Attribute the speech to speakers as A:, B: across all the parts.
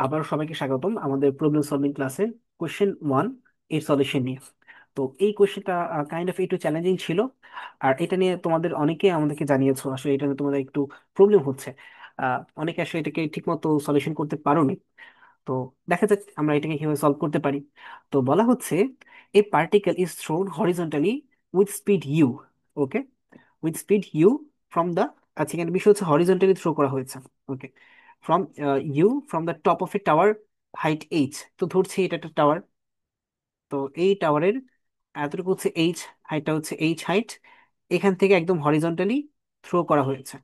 A: আবার সবাইকে স্বাগতম আমাদের প্রবলেম সলভিং ক্লাসে কোশ্চেন 1 এর সলিউশন নিয়ে। তো এই কোশ্চেনটা কাইন্ড অফ একটু চ্যালেঞ্জিং ছিল। আর এটা নিয়ে তোমাদের অনেকে আমাদেরকে জানিয়েছো আসলে এটা নিয়ে তোমাদের একটু প্রবলেম হচ্ছে। অনেকে আসলে এটাকে ঠিকমতো সলিউশন করতে পারোনি। তো দেখা যাক আমরা এটাকে কিভাবে সলভ করতে পারি। তো বলা হচ্ছে a particle is thrown horizontally with speed U. Okay, with speed U from the, আচ্ছা এখানে বিষয় হচ্ছে হরিজন্টালি থ্রো করা হয়েছে। Okay, from U from the top of a tower height H. তো ধরছি এটা একটা টাওয়ার। তো এই টাওয়ারের এতটুকু হচ্ছে এইচ, হাইটটা হচ্ছে এইচ হাইট। এখান থেকে একদম হরিজন্টালি থ্রো করা হয়েছে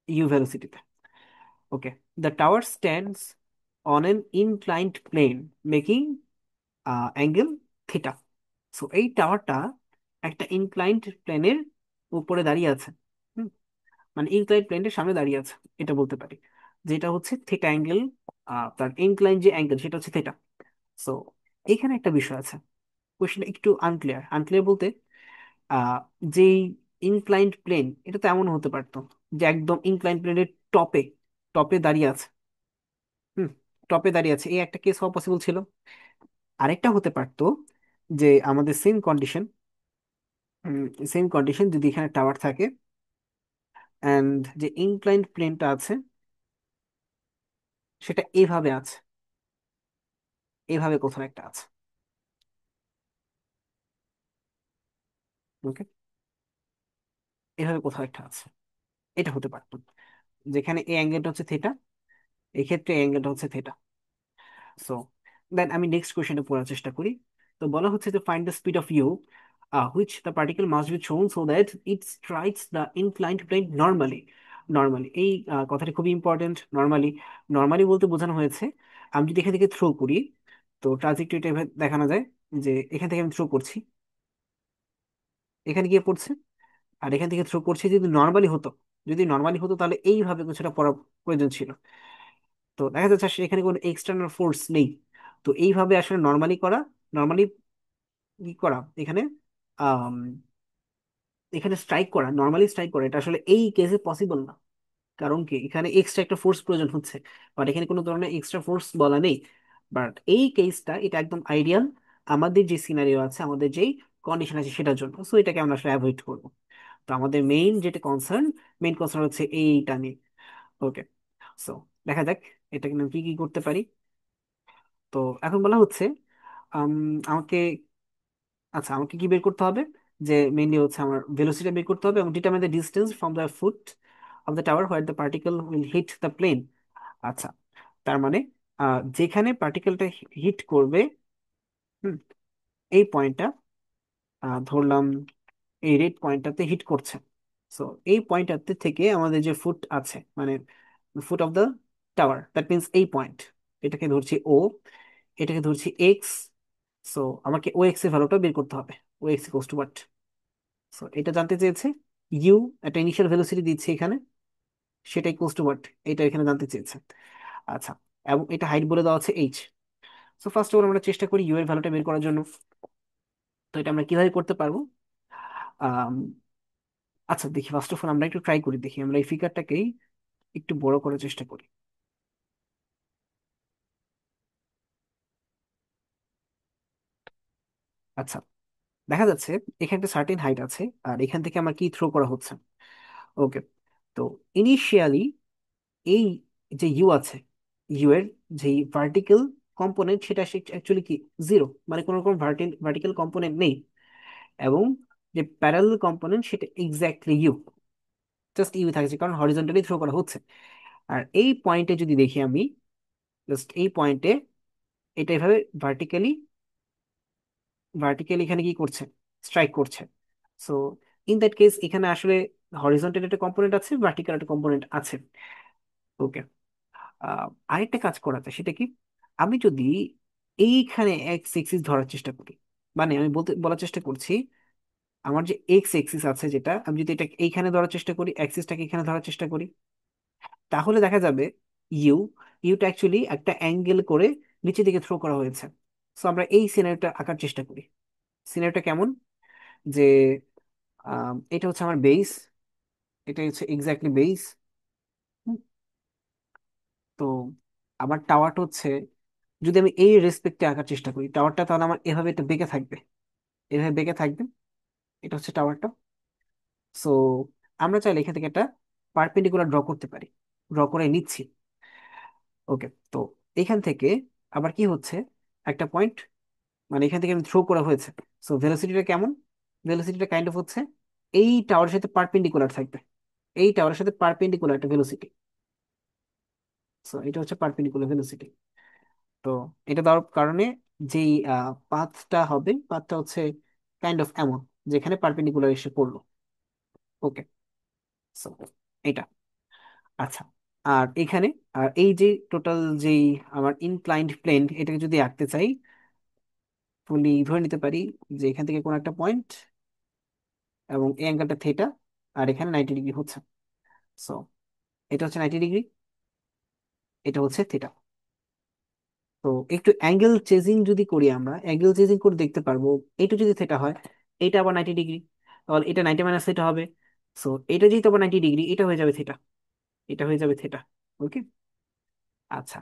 A: ইউ ভেলোসিটিতে। Okay, the tower stands on an inclined plane making angle theta. So এই টাওয়ারটা একটা ইনক্লাইন্ড প্লেনের উপরে দাঁড়িয়ে আছে। হুম, মানে ইনক্লাইন্ড প্লেনের সামনে দাঁড়িয়ে আছে, এটা বলতে পারি। যেটা হচ্ছে থিটা অ্যাঙ্গেল, তার ইনক্লাইন যে অ্যাঙ্গেল সেটা হচ্ছে থিটা। সো এখানে একটা বিষয় আছে, কোশ্চেনটা একটু আনক্লিয়ার। আনক্লিয়ার বলতে আহ যেই ইনক্লাইন্ড প্লেন, এটা তো এমন হতে পারতো যে একদম ইনক্লাইন্ড প্লেনের টপে টপে দাঁড়িয়ে আছে। হুম, টপে দাঁড়িয়ে আছে, এই একটা কেস হওয়া পসিবল ছিল। আরেকটা হতে পারতো যে আমাদের সেম কন্ডিশন যদি এখানে টাওয়ার থাকে অ্যান্ড যে ইনক্লাইন্ড প্লেনটা আছে সেটা এভাবে আছে, এভাবে কোথাও একটা আছে। ওকে, এভাবে কোথাও একটা আছে, এটা হতে পারতো। যেখানে এই অ্যাঙ্গেলটা হচ্ছে থিটা, এই ক্ষেত্রে এই অ্যাঙ্গেলটা হচ্ছে থিটা। সো দেন আমি নেক্সট কোয়েশ্চেনটা পড়ার চেষ্টা করি। তো বলা হচ্ছে যে find the speed of u which the particle must be thrown so that it strikes the inclined plane normally. Normally এই কথাটি খুবই ইম্পর্টেন্ট। নর্মালি, নর্মালি বলতে বোঝানো হয়েছে আমি যদি এখান থেকে থ্রো করি, তো ট্রাজেক্টরিটা দেখানো যায় যে এখান থেকে আমি থ্রো করছি, এখানে গিয়ে পড়ছে, আর এখান থেকে থ্রো করছি। যদি নর্মালি হতো, যদি নর্মালি হতো তাহলে এইভাবে কিছুটা পড়া প্রয়োজন ছিল। তো দেখা যাচ্ছে আসলে এখানে কোনো এক্সটার্নাল ফোর্স নেই। তো এইভাবে আসলে নর্মালি করা, নর্মালি কি করা এখানে, আম, এখানে স্ট্রাইক করা, নর্মালি স্ট্রাইক করা, এটা আসলে এই কেসে পসিবল না। কারণ কি এখানে এক্সট্রা একটা ফোর্স প্রয়োজন হচ্ছে, বাট এখানে কোনো ধরনের এক্সট্রা ফোর্স বলা নেই। বাট এই কেসটা এটা একদম আইডিয়াল আমাদের যে সিনারিও আছে, আমাদের যেই কন্ডিশন আছে সেটার জন্য। সো এটাকে আমরা আসলে অ্যাভয়েড করবো। তো আমাদের মেইন কনসার্ন হচ্ছে এইটা নিয়ে। ওকে, সো দেখা যাক এটা কিন্তু কি কি করতে পারি। তো এখন বলা হচ্ছে আম, আমাকে, আচ্ছা আমাকে কি বের করতে হবে, যে মেইনলি হচ্ছে আমার ভেলোসিটি বের করতে হবে এবং determine the distance from the foot of the tower where the particle will hit the plane. আচ্ছা, তার মানে যেখানে পার্টিকেলটা হিট করবে, হুম, এই পয়েন্টটা ধরলাম এই রেড পয়েন্টটাতে হিট করছে। সো এই পয়েন্টটাতে থেকে আমাদের যে ফুট আছে, মানে foot of the tower, that means এই পয়েন্ট, এটাকে ধরছি ও, এটাকে ধরছি এক্স। সো আমাকে ও এক্স এর ভ্যালুটা বের করতে হবে। O X equals to what? So এটা জানতে চেয়েছে ইউ, একটা ইনিশিয়াল ভেলোসিটি দিচ্ছে এখানে, সেটা ইকুয়ালস টু হোয়াট, এটা এখানে জানতে চেয়েছে। আচ্ছা, এবং এটা হাইট বলে দেওয়া আছে H. So first of all আমরা চেষ্টা করি ইউ এর ভ্যালুটা বের করার জন্য। তো এটা আমরা কিভাবে করতে পারবো? আম, আচ্ছা দেখি, ফার্স্ট অফ অল আমরা একটু ট্রাই করি, দেখি আমরা এই ফিগারটাকেই একটু বড় করার চেষ্টা করি। আচ্ছা, দেখা যাচ্ছে এখানে একটা সার্টেন হাইট আছে আর এখান থেকে আমার কি থ্রো করা হচ্ছে। ওকে, তো ইনিশিয়ালি এই যে ইউ আছে, ইউ এর যে ভার্টিক্যাল কম্পোনেন্ট সেটা অ্যাকচুয়ালি কি জিরো, মানে কোনো রকম ভার্টিক্যাল কম্পোনেন্ট নেই। এবং যে প্যারালাল কম্পোনেন্ট সেটা এক্স্যাক্টলি ইউ, জাস্ট ইউ থাকছে কারণ হরিজন্টালি থ্রো করা হচ্ছে। আর এই পয়েন্টে যদি দেখি আমি, জাস্ট এই পয়েন্টে এটা এভাবে ভার্টিক্যালি, ভার্টিক্যালি এখানে কি করছে, স্ট্রাইক করছে। সো ইন দ্যাট কেস এখানে আসলে হরিজন্টাল একটা কম্পোনেন্ট আছে, ভার্টিক্যাল একটা কম্পোনেন্ট আছে। ওকে, আরেকটা কাজ করা যায়, সেটা কি, আমি যদি এইখানে এক্স এক্সিস ধরার চেষ্টা করি, মানে আমি বলার চেষ্টা করছি আমার যে এক্স এক্সিস আছে যেটা, আমি যদি এটা এইখানে ধরার চেষ্টা করি, অ্যাক্সিসটাকে এখানে ধরার চেষ্টা করি, তাহলে দেখা যাবে ইউ, ইউটা অ্যাকচুয়ালি একটা অ্যাঙ্গেল করে নিচের দিকে থ্রো করা হয়েছে। সো আমরা এই সিনারিওটা আঁকার চেষ্টা করি। সিনারিওটা কেমন, যে এটা হচ্ছে আমার বেস, এটা হচ্ছে এক্স্যাক্টলি বেস। তো আমার টাওয়ারটা হচ্ছে, যদি আমি এই রেসপেক্টে আঁকার চেষ্টা করি টাওয়ারটা, তাহলে আমার এভাবে একটা বেঁকে থাকবে, এভাবে বেঁকে থাকবে। এটা হচ্ছে টাওয়ারটা। সো আমরা চাইলে এখান থেকে একটা পারপেন্ডিকুলার ড্র করতে পারি, ড্র করে নিচ্ছি। ওকে, তো এখান থেকে আবার কি হচ্ছে, একটা পয়েন্ট, মানে এখান থেকে আমি থ্রো করা হয়েছে। সো ভেলোসিটিটা কেমন, ভেলোসিটিটা কাইন্ড অফ হচ্ছে এই টাওয়ারের সাথে পারপেন্ডিকুলার থাকবে, এই টাওয়ারের সাথে পারপেন্ডিকুলার একটা ভেলোসিটি। সো এটা হচ্ছে পারপেন্ডিকুলার ভেলোসিটি। তো এটা দেওয়ার কারণে যেই পাথটা হবে, পাথটা হচ্ছে কাইন্ড অফ এমন, যেখানে পারপেন্ডিকুলার এসে পড়লো। ওকে, সো এটা। আচ্ছা, আর এখানে, আর এই যে টোটাল যেই আমার ইনক্লাইন্ড প্লেন, এটাকে যদি আঁকতে চাই, ফুলি ধরে নিতে পারি যে এখান থেকে কোন একটা পয়েন্ট, এবং এই অ্যাঙ্গেলটা থেটা, আর এখানে 90 ডিগ্রি হচ্ছে। সো এটা হচ্ছে 90 ডিগ্রি, এটা হচ্ছে থেটা। তো একটু অ্যাঙ্গেল চেজিং যদি করি, আমরা অ্যাঙ্গেল চেজিং করে দেখতে পারবো, এইটা যদি থেটা হয়, এটা আবার 90 ডিগ্রি, তাহলে এটা 90 - থেটা হবে। সো এটা যেহেতু আবার 90 ডিগ্রি, এটা হয়ে যাবে থেটা, এটা হয়ে যাবে থেটা। ওকে। আচ্ছা,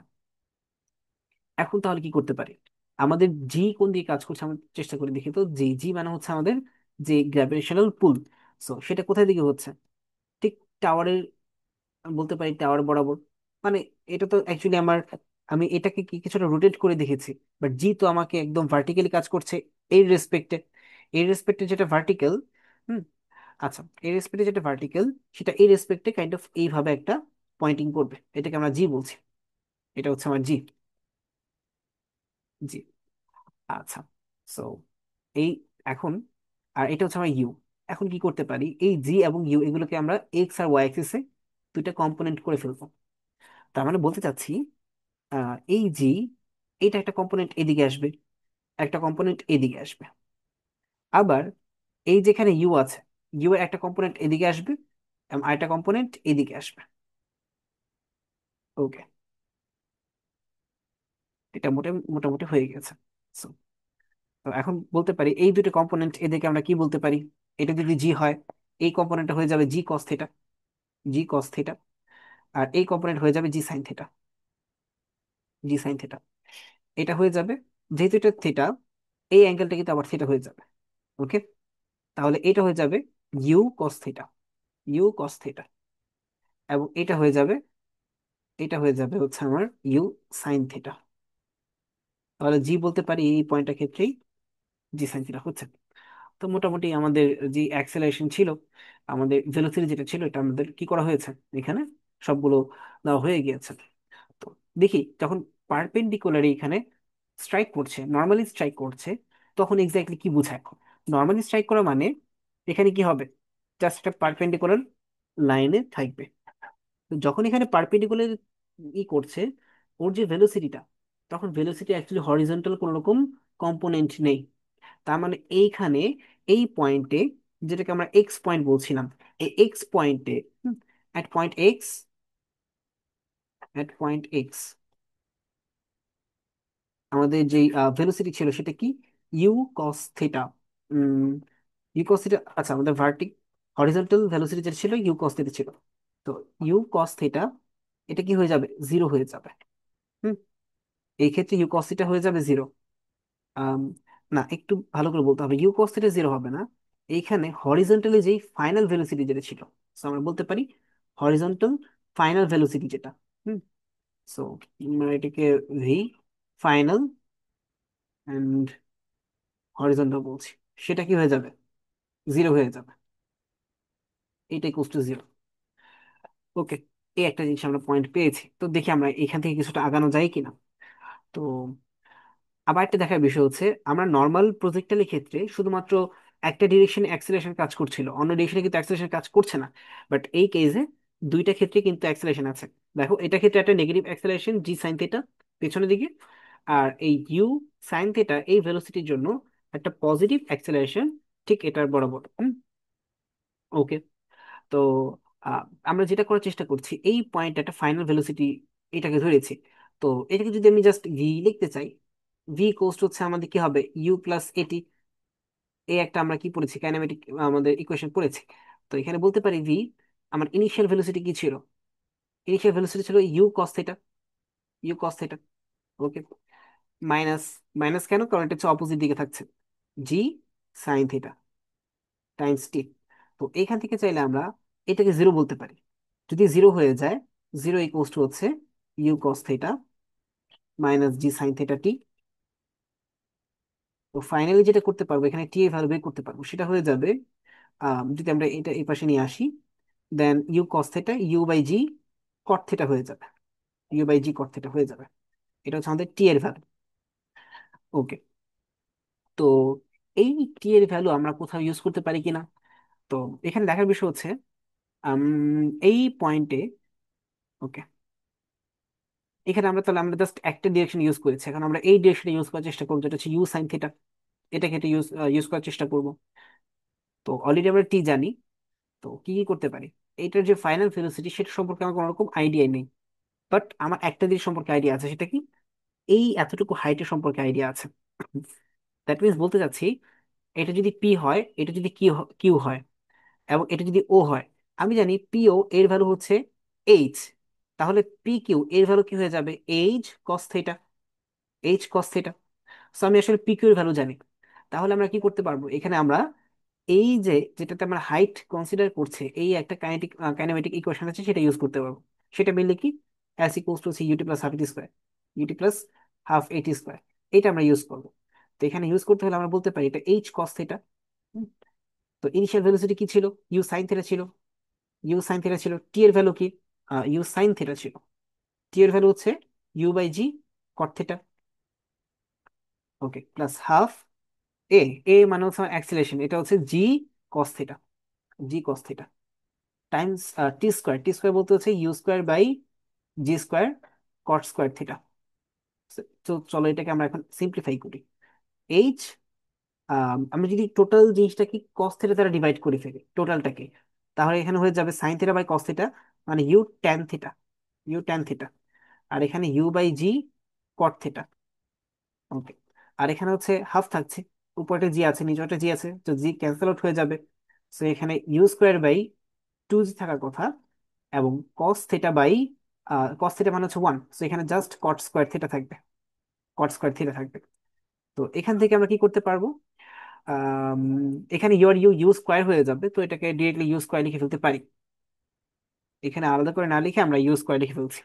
A: এখন তাহলে কি করতে পারি, আমাদের জি কোন দিকে কাজ করছে আমরা চেষ্টা করে দেখি। তো জি, জি মানে হচ্ছে আমাদের যে গ্র্যাভিটেশনাল পুল। সো সেটা কোথায় দিকে হচ্ছে, ঠিক টাওয়ারের, বলতে পারি টাওয়ার বরাবর। মানে এটা তো অ্যাকচুয়ালি আমার, আমি এটাকে কি কিছুটা রোটেট করে দেখেছি, বাট জি তো আমাকে একদম ভার্টিক্যালি কাজ করছে এই রেসপেক্টে, এই রেসপেক্টে যেটা ভার্টিক্যাল। হুম। আচ্ছা, এই রেসপেক্টে যেটা ভার্টিক্যাল, সেটা এই রেসপেক্টে কাইন্ড অফ এইভাবে একটা পয়েন্টিং করবে, এটাকে আমরা জি বলছি। এটা হচ্ছে আমার জি, জি। আচ্ছা, সো এই, এখন, আর এটা হচ্ছে আমার ইউ। এখন কি করতে পারি, এই জি এবং ইউ এগুলোকে আমরা এক্স আর ওয়াই অ্যাক্সিসে দুইটা কম্পোনেন্ট করে ফেলবো। তার মানে বলতে চাচ্ছি, এই জি, এটা একটা কম্পোনেন্ট এদিকে আসবে, একটা কম্পোনেন্ট এদিকে আসবে। আবার এই যেখানে ইউ আছে, ইউ এর একটা কম্পোনেন্ট এদিকে আসবে, এবং আরেকটা কম্পোনেন্ট এদিকে আসবে। ওকে, এটা মোটামুটি হয়ে গেছে। So, তো এখন বলতে পারি এই দুটো কম্পোনেন্ট এদেরকে আমরা কি বলতে পারি, এটা যদি জি হয়, এই কম্পোনেন্টটা হয়ে যাবে জি cos theta, G cos theta. আর এই কম্পোনেন্ট হয়ে যাবে জি সাইন থিটা, জি সাইন থিটা। এটা হয়ে যাবে, যেহেতু এটা থিটা, এই অ্যাঙ্গেলটা কিন্তু আবার থিটা হয়ে যাবে। ওকে, তাহলে এটা হয়ে যাবে u cos theta, you cos theta. এবং এটা হয়ে যাবে, এটা হয়ে যাবে হচ্ছে আমার ইউ সাইন থিটা। তাহলে জি বলতে পারি এই পয়েন্টটার ক্ষেত্রেই জি সাইন থিটা হচ্ছে। তো মোটামুটি আমাদের যে অ্যাক্সেলারেশন ছিল, আমাদের ভেলোসিটি যেটা ছিল, এটা আমাদের কি করা হয়েছে, এখানে সবগুলো দেওয়া হয়ে গিয়েছে। তো দেখি, যখন পারপেন্ডিকুলার এখানে স্ট্রাইক করছে, নর্মালি স্ট্রাইক করছে, তখন এক্স্যাক্টলি কি বোঝায়। নর্মালি স্ট্রাইক করা মানে এখানে কি হবে, জাস্ট একটা পারপেন্ডিকুলার লাইনে থাকবে। তো যখন এখানে পারপেন্ডিকুলার করছে ওর যে ভেলোসিটিটা, তখন ভেলোসিটি অ্যাকচুয়ালি হরিজন্টাল কোনো রকম কম্পোনেন্ট নেই। তার মানে এইখানে, এই পয়েন্টে, যেটাকে আমরা এক্স পয়েন্ট বলছিলাম, এই এক্স পয়েন্টে, at point x, at point x আমাদের যে ভেলোসিটি ছিল সেটা কি, u cos theta. You cos theta, আচ্ছা আমাদের হরিজন্টাল ভেলোসিটি যেটা ছিল ইউ কস থিটা ছিল। তো ইউ কস থিটা, এটা কি হয়ে যাবে, জিরো হয়ে যাবে। হুম, এই ক্ষেত্রে ইউ কস থিটা হয়ে যাবে জিরো। আম, না, একটু ভালো করে বলতে হবে, ইউ কস থিটা জিরো হবে না। এইখানে হরিজন্টালি যেই ফাইনাল ভেলোসিটি যেটা ছিল, so আমরা বলতে পারি হরিজন্টাল ফাইনাল ভেলোসিটি যেটা। হুম, সো আমরা এটাকে ভি ফাইনাল এন্ড হরিজন্টাল বলছি, সেটা কি হয়ে যাবে, জিরো হয়ে যাবে। এটা ইকুয়ালস টু জিরো। ওকে, এই একটা জিনিস আমরা পয়েন্ট পেয়েছি। তো দেখি আমরা এখান থেকে কিছুটা আগানো যায় কিনা। তো আবার একটা দেখার বিষয় হচ্ছে, আমরা নর্মাল প্রজেক্টাইলের ক্ষেত্রে শুধুমাত্র একটা ডিরেকশন অ্যাক্সেলারেশন কাজ করছিল, অন্য ডিরেকশনে কিন্তু অ্যাক্সেলারেশন কাজ করছে না। বাট এই কেসে দুইটা ক্ষেত্রে কিন্তু অ্যাক্সেলারেশন আছে। দেখো, এটা ক্ষেত্রে একটা নেগেটিভ অ্যাক্সেলারেশন জি সাইন থিটা পেছনের দিকে, আর এই ইউ সাইন থিটা এই ভেলোসিটির জন্য একটা পজিটিভ অ্যাক্সেলারেশন ঠিক এটার বরাবর। ওকে, তো আহ, আমরা যেটা করার চেষ্টা করছি, এই পয়েন্ট একটা ফাইনাল ভেলোসিটি এটাকে ধরেছি। তো এটাকে যদি আমি জাস্ট ভি লিখতে চাই, ভি কোস্ট হচ্ছে আমাদের কি হবে, ইউ প্লাস এটি। এই একটা আমরা কি পড়েছি, কাইনেমেটিক আমাদের ইকুয়েশন পড়েছি। তো এখানে বলতে পারি ভি, আমার ইনিশিয়াল ভেলোসিটি কি ছিল, ইনিশিয়াল ভেলোসিটি ছিল u cos theta. You cos theta. Okay, minus, minus কেন, কারণ এটা হচ্ছে অপোজিট দিকে থাকছে, g sine theta times t. তো এখান থেকে চাইলে আমরা এটাকে জিরো বলতে পারি। যদি জিরো হয়ে যায়, জিরো ইকুয়ালস টু হচ্ছে U cos theta minus G sine theta T. তো ফাইনালি যেটা করতে পারবো, এখানে টি এর ভ্যালু বের করতে পারবো, সেটা হয়ে যাবে যদি আমরা এটা এই পাশে নিয়ে আসি, then u cos theta u by G cot theta হয়ে যাবে, u by G cot theta হয়ে যাবে। এটা হচ্ছে আমাদের টি এর ভ্যালু। ওকে, তো এই টি এর ভ্যালু আমরা কোথাও ইউজ করতে পারি কিনা। তো এখানে দেখার বিষয় হচ্ছে এই পয়েন্টে, ওকে, এখানে আমরা জাস্ট একটা ডিরেকশন ইউজ করেছি, এখন আমরা এই ডিরেকশনে ইউজ করার চেষ্টা করবো, যেটা হচ্ছে ইউ সাইন থিটা। এটাকে এটা ইউজ ইউজ করার চেষ্টা করব। তো অলরেডি আমরা টি জানি, তো কি কি করতে পারি, এটার যে ফাইনাল ভেলোসিটি সেটা সম্পর্কে আমার কোনো রকম আইডিয়া নেই। বাট আমার একটা জিনিস সম্পর্কে আইডিয়া আছে, সেটা কি, এই এতটুকু হাইটের সম্পর্কে আইডিয়া আছে। দ্যাট মিনস বলতে চাচ্ছি, এটা যদি পি হয়, এটা যদি কিউ হয়, এবং এটা যদি ও হয়, আমি জানি পিও এর ভ্যালু হচ্ছে এইচ, তাহলে পি কিউ এর ভ্যালু কি হয়ে যাবে, H cos theta, H cos theta. So আমি আসলে পি কিউ এর ভ্যালু জানি। তাহলে আমরা কি করতে পারবো, এখানে আমরা এই যে যেটাতে আমরা হাইট কনসিডার করছে, এই একটা কাইনেমেটিক ইকুয়েশন আছে, সেটা ইউজ করতে পারবো। সেটা মিললে কি, s equals to c ut plus half at square, ut plus half at square, এটা আমরা ইউজ করবো। তো এখানে ইউজ করতে হলে আমরা বলতে পারি এটা এইচ কস থিটা। তো ইনিশিয়াল ভেলোসিটি কি ছিল, ইউ সাইন থিটা ছিল, ইউ সাইন থিটা ছিল, টি এর ভ্যালু কি, ইউ সাইন থিটা ছিল, টি এর ভ্যালু হচ্ছে you by G cot theta. Okay, plus half A, A মানে হচ্ছে অ্যাক্সিলারেশন, এটা হচ্ছে G cos theta, G cos theta times T square, T square বলতে হচ্ছে you square by G square cot square theta. তো চলো এটাকে আমরা এখন সিম্পলিফাই করি। এইচ, আমরা যদি টোটাল জিনিসটাকে কস থিটা দ্বারা ডিভাইড করে ফেলি টোটালটাকে, তাহলে এখানে হয়ে যাবে sine theta by cos theta, মানে U tan theta, U tan theta. আর এখানে you by G cot theta. Okay, আর এখানে হচ্ছে হাফ থাকছে, উপরটা জি আছে নিচেরটা জি আছে, তো জি ক্যান্সেল আউট হয়ে যাবে। সো এখানে u square by two g থাকার কথা, এবং cos theta by cos theta মানে হচ্ছে ওয়ান, সো এখানে জাস্ট কট স্কোয়ার থিটা থাকবে, কট স্কোয়ার থিটা থাকবে। তো এখান থেকে আমরা কি করতে পারবো, আম, এখানে u r u u square হয়ে যাবে, তো এটাকে ডিরেক্টলি ইউ স্কোয়ার লিখে ফেলতে পারি। এখানে আলাদা করে না লিখে আমরা ইউ স্কোয়ার লিখে ফেলছি।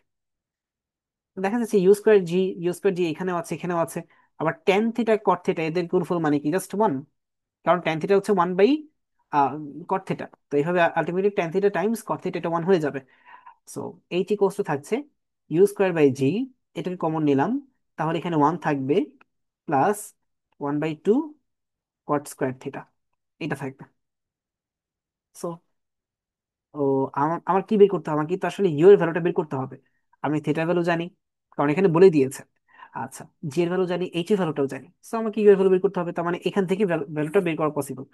A: দেখা যাচ্ছে U square G, U square G এখানেও আছে এখানেও আছে। আবার টেন থিটা কট থিটা এদের গুণফল মানে কি, জাস্ট ওয়ান, কারণ টেন থিটা হচ্ছে ওয়ান বাই কট থিটা। তো এইভাবে ultimately tan theta times cot theta, এটা ওয়ান হয়ে যাবে। সো এইচ ইকুয়ালস টু থাকছে ইউ স্কোয়ার বাই জি, এটাকে কমন নিলাম, তাহলে এখানে ওয়ান থাকবে, plus one by two cot square theta, এটা থাকবে। সো ও, আমার আমার কি বের করতে হবে, আমার কিন্তু আসলে ইউ এর ভ্যালুটা বের করতে হবে। আমি থিটার ভ্যালু জানি, কারণ এখানে বলে দিয়েছে। আচ্ছা, জি এর ভ্যালু জানি, এইচ এর ভ্যালুটাও জানি, সো আমাকে ইউ এর ভ্যালু বের করতে হবে, তার মানে এখান থেকে ভ্যালুটা বের করা পসিবল।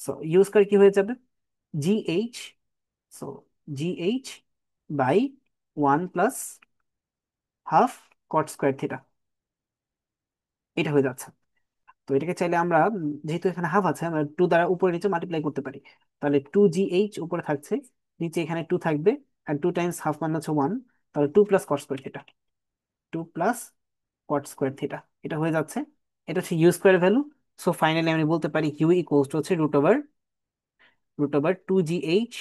A: সো ইউ স্কোয়ার কি হয়ে যাবে, g h, so g h by one plus half cot square theta, এটা হয়ে যাচ্ছে। তো এটাকে চাইলে আমরা যেহেতু এখানে হাফ আছে, আমরা টু দ্বারা উপরে নিচে মাল্টিপ্লাই করতে পারি। তাহলে টু জি এইচ উপরে থাকছে, নিচে এখানে টু থাকবে, আর টু টাইমস হাফ মানে হচ্ছে ওয়ান, তাহলে two plus cot square theta, two plus cot square theta, এটা হয়ে যাচ্ছে। এটা হচ্ছে you square value. So finally আমি বলতে পারি ইউ ইকুয়ালস টু হচ্ছে root over two g h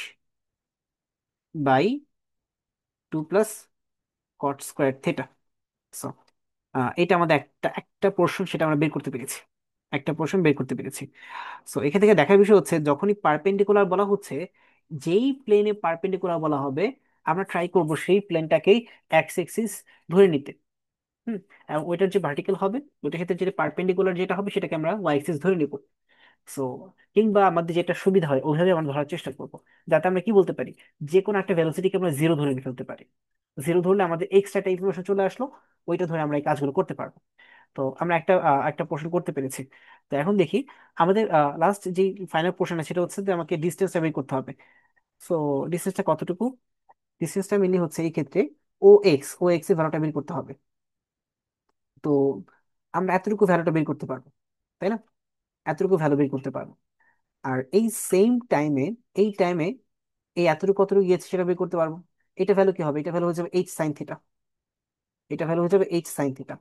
A: by two plus cot square theta. So এটা আমাদের একটা একটা পোর্শন, সেটা আমরা বের করতে পেরেছি, একটা পোর্শন বের করতে পেরেছি। সো এখান থেকে দেখার বিষয় হচ্ছে, যখনই পারপেন্ডিকুলার বলা হচ্ছে, যেই প্লেনে পারপেন্ডিকুলার বলা হবে, আমরা ট্রাই করব সেই প্লেনটাকেই এক্স এক্সিস ধরে নিতে। হুম, এবং ওইটার যে ভার্টিক্যাল হবে, ওইটার ক্ষেত্রে যেটা পারপেন্ডিকুলার যেটা হবে, সেটাকে আমরা ওয়াই এক্সিস ধরে নিব। সো কিংবা আমাদের যেটা সুবিধা হয় ওইভাবে আমরা ধরার চেষ্টা করব, যাতে আমরা কি বলতে পারি, যে কোনো একটা ভেলোসিটিকে আমরা জিরো ধরে ফেলতে পারি। জিরো ধরলে আমাদের এক্সট্রা একটা ইনফরমেশন চলে আসলো, ওইটা ধরে আমরা এই কাজগুলো করতে পারবো। তো আমরা একটা পোর্শন করতে পেরেছি। তো এখন দেখি আমাদের লাস্ট যে ফাইনাল পোর্শন আছে, সেটা হচ্ছে যে আমাকে ডিস্টেন্সটা বের করতে হবে। সো ডিস্টেন্সটা কতটুকু, ডিস্টেন্সটা মেনলি হচ্ছে এই ক্ষেত্রে ও এক্স এর ভ্যালুটা বের করতে হবে। তো আমরা এতটুকু ভ্যালুটা বের করতে পারবো, তাই না, এতটুকু ভ্যালু বের করতে পারবো। আর এই সেম টাইমে, এই টাইমে এই এতটুকু কতটুকু গিয়েছে সেটা বের করতে পারবো। এটা ভ্যালু কি হবে, এটা ভ্যালু হচ্ছে এইচ সাইন থিটা। এটা ভ্যালু হয়ে যাবে এইচ সাইন থিটা।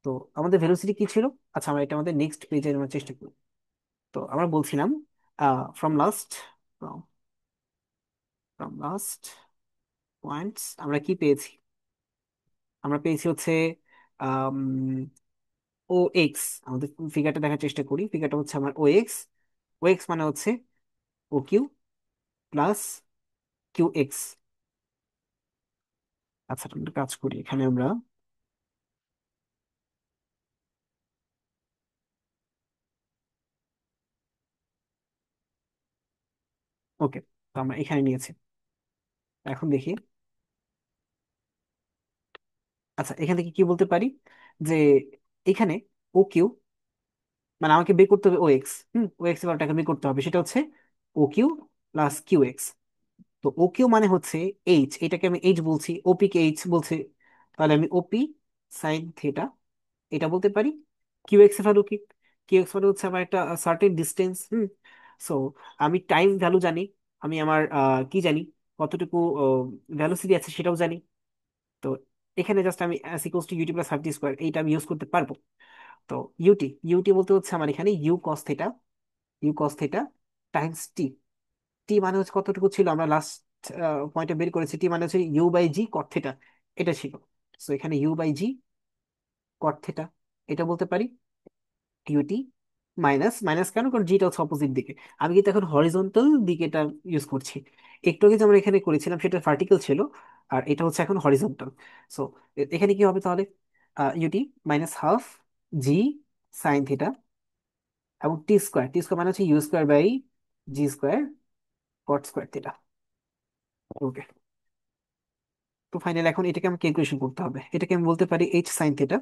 A: তো আমাদের ভেলোসিটি কি ছিল? আচ্ছা, আমরা এটা আমাদের নেক্সট পেজে নেওয়ার চেষ্টা করি। তো আমরা বলছিলাম from last from last points আমরা কি পেয়েছি? আমরা পেয়েছি হচ্ছে ও এক্স। আমাদের ফিগারটা দেখার চেষ্টা করি। ফিগারটা হচ্ছে আমার ও এক্স। ও এক্স মানে হচ্ছে O Q plus Q x. আচ্ছা, আমরা একটা কাজ করি, এখানে আমরা ওকে, তো আমরা এখানে নিয়েছি। এখন দেখি। আচ্ছা, এখান থেকে কি বলতে পারি যে এখানে ও কিউ মানে আমাকে বের করতে হবে ও এক্স। ও এক্স এবারটাকে বের করতে হবে, সেটা হচ্ছে O Q plus Q x. তো ও কিউ মানে হচ্ছে এইচ, এটাকে আমি এইচ বলছি, ওপি কে এইচ বলছি, তাহলে আমি ওপি সাইন থিটা এটা বলতে পারি। কিউ এক্স এর ভ্যালু কি? কিউ এক্স ভ্যালু হচ্ছে আমার একটা সার্টেন ডিস্টেন্স। সো আমি টাইম ভ্যালু জানি, আমি আমার কি জানি, কতটুকু ভ্যালোসিটি আছে সেটাও জানি। তো এখানে জাস্ট আমি সিকোস টু ইউটি প্লাস হাফ টি স্কোয়ার এইটা আমি ইউজ করতে পারবো। তো ইউটি ইউটি বলতে হচ্ছে আমার এখানে U cos theta, you cos theta times T. T মানে হচ্ছে কতটুকু ছিল, আমরা লাস্ট পয়েন্টে বের করেছি, টি মানে হচ্ছে you by G cot theta, এটা ছিল। সো এখানে you by G cot theta এটা বলতে পারি। ইউটি মাইনাস মাইনাস কেন, কারণ জিটা হচ্ছে অপোজিট দিকে, আমি কিন্তু এখন হরিজন্টাল দিকে এটা ইউজ করছি। একটু আগে যে আমরা এখানে করেছিলাম সেটা ভার্টিক্যাল ছিল, আর এটা হচ্ছে এখন হরিজন্টাল। সো এখানে কি হবে তাহলে? UT minus half G sine theta এবং টি স্কোয়ার, টি স্কোয়ার মানে হচ্ছে you square by G square cot square theta. Okay, তো ফাইনাল এখন এটাকে আমি ক্যালকুলেশন করতে হবে। এটাকে আমি বলতে পারি এইচ সাইন থিটা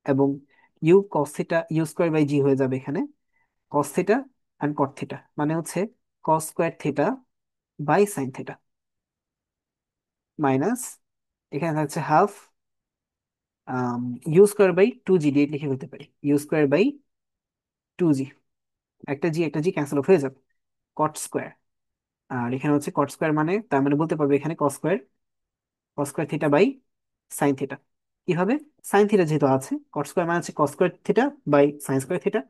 A: এবং U cos theta, U square by G হয়ে যাবে এখানে cos theta and cot theta, মানে হচ্ছে cos square theta by sine theta minus এখানে থাকছে half U square by two G দিয়ে লিখে ফেলতে পারি, U square by two G, একটা জি ক্যান্সেল অফ হয়ে যাবে, কট স্কোয়ার। আর এখানে হচ্ছে কট স্কোয়ার মানে তার মানে বলতে পারবে এখানে cos square theta by sine theta. কি হবে? সাইন থিটা যেহেতু আছে, কট স্কোয়ার মানে হচ্ছে cos square theta by sine square theta.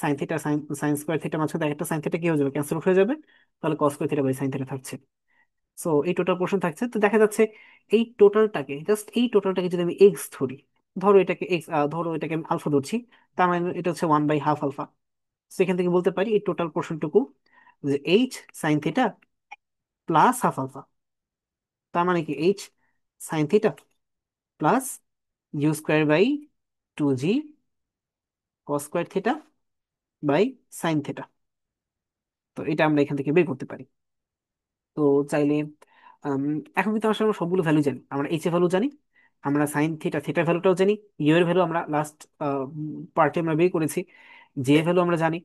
A: Sine theta sine sine square theta মাঝখানে একটা সাইন থিটা কি হয়ে যাবে, ক্যান্সেল হয়ে যাবে, তাহলে cos square theta by sine theta থাকছে। সো এই টোটাল পোর্শন থাকছে। তো দেখা যাচ্ছে এই টোটালটাকে, জাস্ট এই টোটালটাকে যদি আমি এক্স ধরি, ধরো এটাকে এক্স, ধরো এটাকে আমি আলফা ধরছি, তার মানে এটা হচ্ছে ওয়ান বাই হাফ আলফা। সেখান থেকে বলতে পারি এই টোটাল পোর্শনটুকু যে h sine theta plus half alpha, তার মানে কি h sine theta plus u square by two g cos square theta by sine theta. তো এটা আমরা এখান থেকে বের করতে পারি। তো চাইলে আম, এখন কিন্তু আসলে আমরা সবগুলো ভ্যালু জানি, আমরা এইচ এর ভ্যালু জানি, আমরা সাইন থিটা থিটার ভ্যালুটাও জানি, ইউ এর ভ্যালু আমরা লাস্ট পার্টে আমরা বের করেছি, জে এর ভ্যালু আমরা জানি,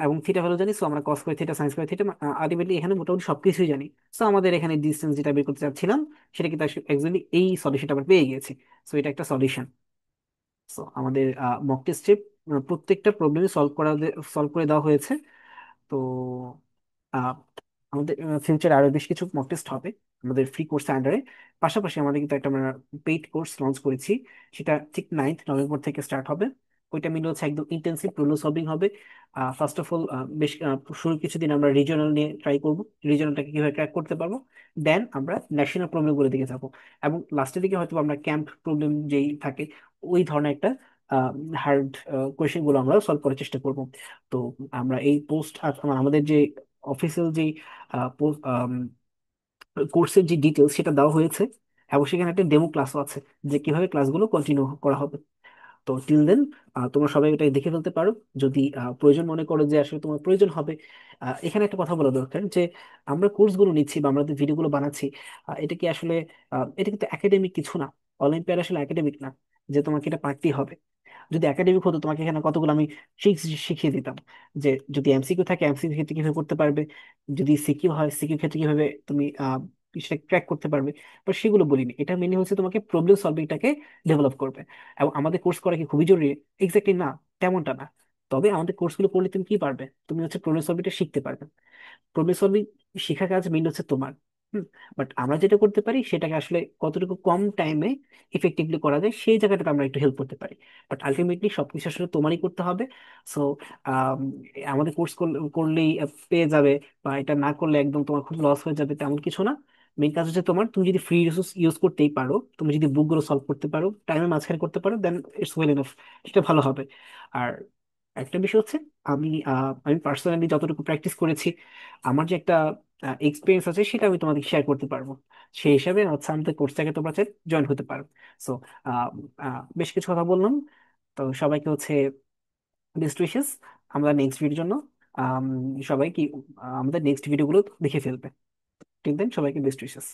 A: এবং থিটা ভ্যালু জানি। সো আমরা কস square theta sine square theta ultimately এখানে মোটামুটি সবকিছুই জানি। সো আমাদের এখানে ডিসটেন্স যেটা বের করতে চাচ্ছিলাম সেটা কিন্তু একচুয়ালি এই সলিউশনটা আমরা পেয়ে গেছি। সো এটা একটা সলিউশন। সো আমাদের মক টেস্টে প্রত্যেকটা প্রবলেমই সলভ করে দেওয়া হয়েছে। তো আহ, আমাদের ফিউচারে আরো বেশ কিছু মক টেস্ট হবে আমাদের ফ্রি কোর্সের আন্ডারে। পাশাপাশি আমাদের কিন্তু একটা আমরা পেইড কোর্স লঞ্চ করেছি, সেটা ঠিক 9th নভেম্বর থেকে স্টার্ট হবে। ওইটা মিলে হচ্ছে একদম ইন্টেন্সিভ প্রবলেম সলভিং হবে। ফার্স্ট অফ অল বেশ শুরু কিছুদিন আমরা রিজনাল নিয়ে ট্রাই করব, রিজনালটাকে কিভাবে ক্র্যাক করতে পারবো, দেন আমরা ন্যাশনাল প্রবলেমগুলোর দিকে যাব, এবং লাস্টের দিকে হয়তো আমরা ক্যাম্প প্রবলেম যেই থাকে ওই ধরনের একটা হার্ড কোয়েশ্চেন গুলো আমরা সলভ করার চেষ্টা করব। তো আমরা এই পোস্ট আমাদের যে অফিসিয়াল যে কোর্সের যে ডিটেলস সেটা দেওয়া হয়েছে, এবং সেখানে একটা ডেমো ক্লাসও আছে যে কিভাবে ক্লাসগুলো কন্টিনিউ করা হবে। তো টিল দেন তোমরা সবাই এটা দেখে ফেলতে পারো, যদি প্রয়োজন মনে করো যে আসলে তোমার প্রয়োজন হবে। এখানে একটা কথা বলা দরকার যে আমরা কোর্সগুলো নিচ্ছি বা আমরা ভিডিওগুলো বানাচ্ছি, এটা কি আসলে এটা কিন্তু একাডেমিক কিছু না। অলিম্পিয়াড আসলে একাডেমিক না যে তোমাকে এটা পারতেই হবে। যদি একাডেমিক হতো তোমাকে এখানে কতগুলো আমি শিখিয়ে দিতাম যে যদি এমসিকিউ থাকে এমসিকিউ ক্ষেত্রে কিভাবে করতে পারবে, যদি সিকিউ হয় সিকিউ ক্ষেত্রে কিভাবে তুমি সেটা ক্র্যাক করতে পারবে। বাট সেগুলো বলিনি, এটা মেনলি হচ্ছে তোমাকে প্রবলেম সলভিংটাকে ডেভেলপ করবে। এবং আমাদের কোর্স করা কি খুবই জরুরি? এক্স্যাক্টলি না, তেমনটা না। তবে আমাদের কোর্সগুলো করলে তুমি কি পারবে, তুমি হচ্ছে প্রবলেম সলভিংটা শিখতে পারবে। প্রবলেম সলভিং শেখা কাজ মেইন হচ্ছে তোমার। বাট আমরা যেটা করতে পারি সেটাকে আসলে কতটুকু কম টাইমে ইফেক্টিভলি করা যায় সেই জায়গাটাতে আমরা একটু হেল্প করতে পারি। বাট আলটিমেটলি সবকিছু আসলে তোমারই করতে হবে। সো আমাদের কোর্স করলেই পেয়ে যাবে, বা এটা না করলে একদম তোমার খুব লস হয়ে যাবে তেমন কিছু না। মেইন কাজ হচ্ছে তোমার, তুমি যদি ফ্রি রিসোর্স ইউজ করতেই পারো, তুমি যদি বুকগুলো সলভ করতে পারো, টাইমের মাঝখানে করতে পারো, দেন ইটস ওয়েল এনাফ, সেটা ভালো হবে। আর একটা বিষয় হচ্ছে, আমি পার্সোনালি যতটুকু প্র্যাকটিস করেছি, আমার যে একটা এক্সপিরিয়েন্স আছে সেটা আমি তোমাদের শেয়ার করতে পারবো। সেই হিসাবে হচ্ছে আমাদের কোর্সটাকে তোমরা জয়েন হতে পারো। সো বেশ কিছু কথা বললাম। তো সবাইকে হচ্ছে বেস্ট উইশেস। আমরা নেক্সট ভিডিওর জন্য আম, সবাই কি আমাদের নেক্সট ভিডিওগুলো দেখে ফেলবে। ঠিক দেন, সবাইকে বেস্ট উইশেস।